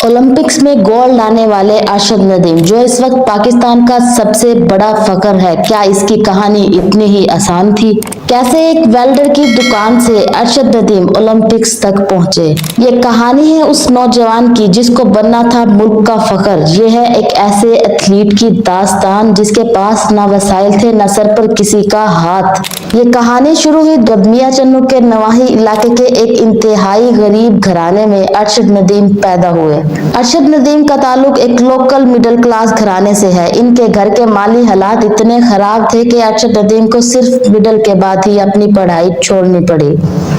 Olympics में gold लाने वाले अरशद नदीम, जो इस वक्त पाकिस्तान का सबसे बड़ा फख्र है, क्या इसकी कहानी इतनी ही आसान थी? कैसे एक वेल्डर की दुकान से अरशद नदीम ओलंपिक्स तक पहुंचे? ये कहानी है उस नौजवान की जिसको बनना था मुल्क का फख्र। ये है एक ऐसे एथलीट की दास्तान जिसके पास ना वसाइल थे, ना सर पर किसी का हाथ। ये कहानी शुरू हुई जब मियां चन्नू के नवाही इलाके के एक इंतहाई गरीब घराने में अरशद नदीम पैदा हुए। अरशद नदीम का ताल्लुक एक लोकल मिडिल क्लास घराने से है। इनके घर के माली हालात इतने खराब थे कि अरशद नदीम को सिर्फ मिडिल के बाद ही अपनी पढ़ाई छोड़नी पड़ी।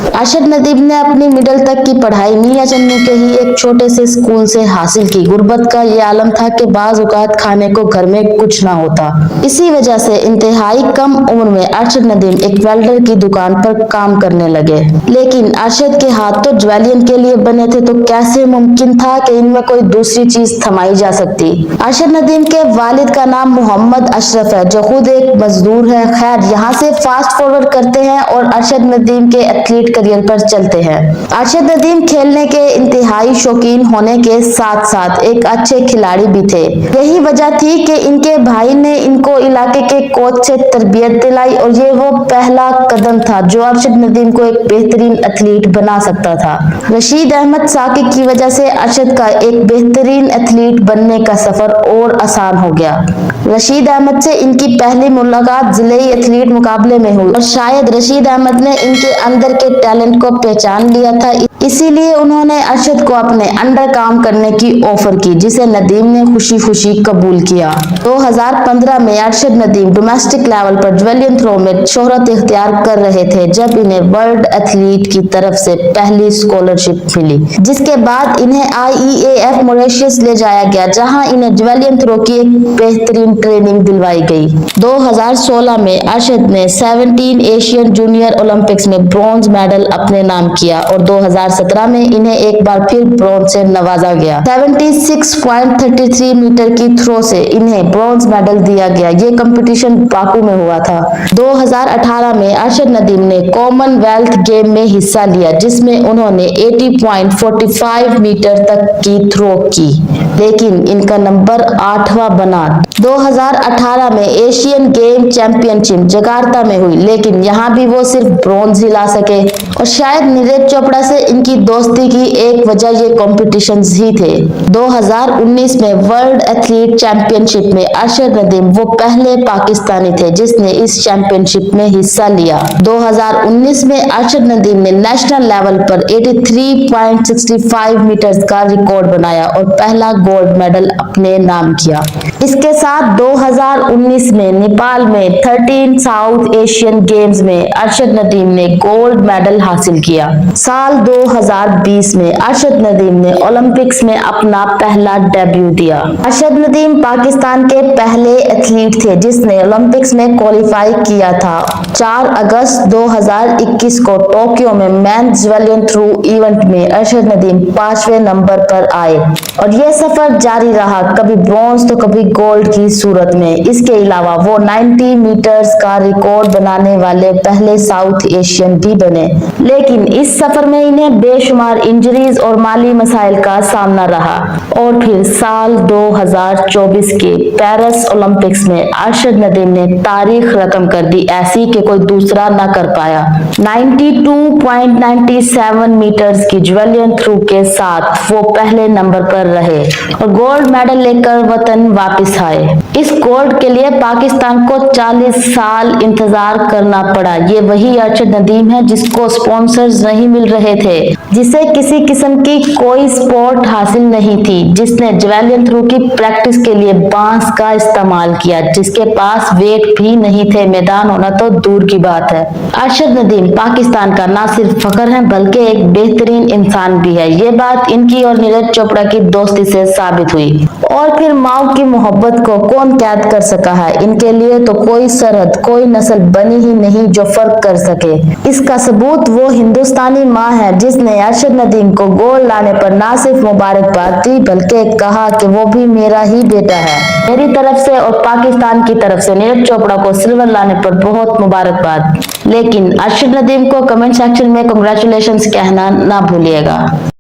अरशद नदीम ने अपनी मिडिल तक की पढ़ाई मियां चन्नू के ही एक छोटे से स्कूल से हासिल की। गुर्बत का ये आलम था कि बाज औकात खाने को घर में कुछ ना होता। इसी वजह से इंतहाई कम उम्र में अरशद नदीम एक वेल्डर की दुकान पर काम करने लगे। लेकिन अरशद के हाथ तो ज्वेलियन के लिए बने थे, तो कैसे मुमकिन था कि इनमें कोई दूसरी चीज थमाई जा सकती? अरशद नदीम के वालिद का नाम मोहम्मद अशरफ है, जो खुद एक मजदूर है। खैर, यहाँ से फास्ट फॉरवर्ड करते हैं और अरशद नदीम के एथलीट करियर पर चलते हैं। अरशद नदीम खेलने के इंतहाई शौकीन होने के साथ साथ एक अच्छे खिलाड़ी भी थे। यही वजह थी कि इनके भाई ने इनको इलाके के कोच से तरबियत दिलाई और ये वो पहला कदम था जो अरशद नदीम को एक बेहतरीन एथलीट बना सकता था। रशीद अहमद साकी की वजह से अरशद का एक बेहतरीन एथलीट बनने का सफर और आसान हो गया। रशीद अहमद से इनकी पहली मुलाकात जिले एथलीट मुकाबले में हुई और शायद रशीद अहमद ने इनके अंदर के टैलेंट को पहचान लिया था, इसीलिए उन्होंने अरशद को अपने अंडर काम करने की ऑफर की, जिसे नदीम ने खुशी खुशी कबूल किया। 2015 में अरशद नदीम डोमेस्टिक लेवल पर ज्वेलियन थ्रो में शोहरत इख्तियार कर रहे थे, जब इन्हें वर्ल्ड एथलीट की तरफ से पहली स्कॉलरशिप मिली, जिसके बाद इन्हें IEAF मॉरिशस ले जाया गया, जहां इन्हें ज्वेलियन थ्रो की एक बेहतरीन ट्रेनिंग दिलवाई गई। 2016 में अरशद ने 17 एशियन जूनियर ओलंपिक्स में ब्रॉन्ज मेडल अपने नाम किया और 2017 में इन्हें एक बार फिर ब्रॉन्ज से नवाजा गया। 76.33 मीटर की थ्रो से इन्हें ब्रॉन्ज मेडल दिया गया। ये कंपटीशन बाकू में हुआ था। 2018 में अरशद नदीम ने कॉमनवेल्थ गेम में हिस्सा लिया, जिसमें उन्होंने 80.45 मीटर तक की थ्रो की, लेकिन इनका नंबर 8वां बना। 2018 में एशियन गेम चैंपियनशिप जकार्ता में हुई, लेकिन यहाँ भी वो सिर्फ ब्रॉन्ज ही ला सके और शायद नीरज चोपड़ा से इनकी दोस्ती की एक वजह ये कॉम्पिटिशन्स ही थे। 2019 में वर्ल्ड एथलीट चैंपियनशिप में अरशद नदीम वो पहले पाकिस्तानी थे जिसने इस चैंपियनशिप में हिस्सा लिया। 2019 में अरशद नदीम ने नेशनल लेवल पर 83.65 मीटर का रिकॉर्ड बनाया और पहला गोल्ड मेडल अपने नाम किया। इसके साथ 2019 में नेपाल में 13 साउथ एशियन गेम्स में अरशद नदीम ने गोल्ड मेडल हासिल किया। साल 2020 में अरशद नदीम ने ओलंपिक्स में अपना पहला डेब्यू दिया। अरशद नदीम पाकिस्तान के पहले एथलीट थे जिसने ओलंपिक्स में क्वालिफाई किया था। 4 अगस्त 2021 को टोक्यो में मेंस ज्वेलियन थ्रो इवेंट में अरशद नदीम 5वें नंबर पर आए और यह सफर जारी रहा, कभी ब्रॉन्ज तो कभी गोल्ड की सूरत में। इसके अलावा वो 90 मीटर्स का रिकॉर्ड बनाने वाले पहले साउथ एशियन भी बने, लेकिन इस सफर में इन्हें बेशुमार इंजरीज और माली मसाइल का सामना रहा और फिर साल 2024 के पेरिस ओलंपिक्स में अरशद नदीम ने तारीख रकम कर दी, ऐसी कि कोई दूसरा ना कर पाया। 92.97 मीटर्स की ज्वेलियन थ्रो के साथ वो पहले नंबर पर रहे और गोल्ड मेडल लेकर वतन वापस आए। इस गोल्ड के लिए पाकिस्तान को 40 साल इंतजार करना पड़ा। ये वही अरशद नदीम है जिसको स्पॉन्सर्स नहीं मिल रहे थे, जिसे किसी किस्म की कोई स्पोर्ट हासिल नहीं थी, जिसने ज्वेलियन थ्रो की प्रैक्टिस के लिए बांस का इस्तेमाल किया, जिसके पास वेट भी नहीं थे, मैदान होना तो दूर की बात है। अरशद नदीम पाकिस्तान का ना सिर्फ फख्र है बल्कि एक बेहतरीन इंसान भी है। ये बात इनकी और नीरज चोपड़ा की दोस्ती से साबित हुई। और फिर माँ की मोहब्बत को कौन कैद कर सका है? इनके लिए तो कोई सरहद, कोई नस्ल बनी ही नहीं जो फर्क कर सके। इसका सबूत वो हिंदुस्तानी माँ है जिसने अरशद नदीम को गोल्ड लाने पर ना सिर्फ मुबारकबाद दी बल्कि कहा कि वो भी मेरा ही बेटा है। मेरी तरफ से और पाकिस्तान की तरफ से नीरज चोपड़ा को सिल्वर लाने पर बहुत मुबारकबाद। लेकिन अरशद नदीम को कमेंट सेक्शन में कांग्रेचुलेशंस कहना ना भूलिएगा।